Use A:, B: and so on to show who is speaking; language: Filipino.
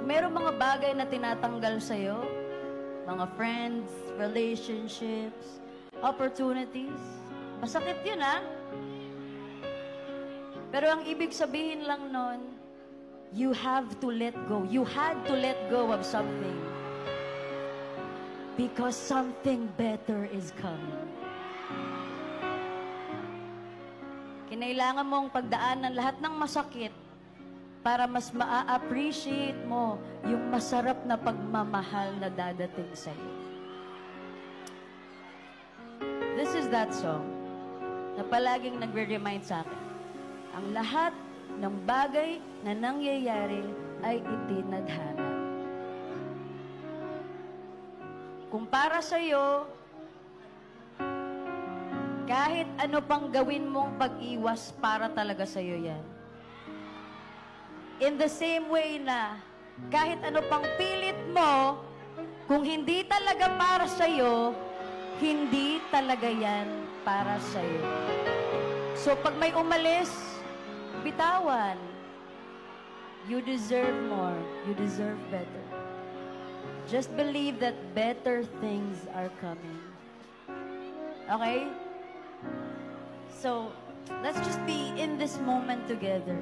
A: merong mga bagay na tinatanggal sa'yo, mga friends, relationships, opportunities, masakit yun, ha? Pero ang ibig sabihin lang nun, you have to let go. You had to let go of something. Because something better is coming. Kinailangan mong pagdaanan lahat ng masakit para mas maa-appreciate mo yung masarap na pagmamahal na dadating sa'yo. This is that song na palaging nagre-remind sa akin. Ang lahat ng bagay na nangyayari ay itinadhana. Kung para sa'yo, kahit ano pang gawin mong pag-iwas, para talaga sa'yo yan. In the same way na, kahit ano pang pilit mo, kung hindi talaga para sa'yo, hindi talaga yan para sa'yo. So, pag may umalis, bitawan. You deserve more. You deserve better. Just believe that better things are coming. Okay? So, let's just be in this moment together.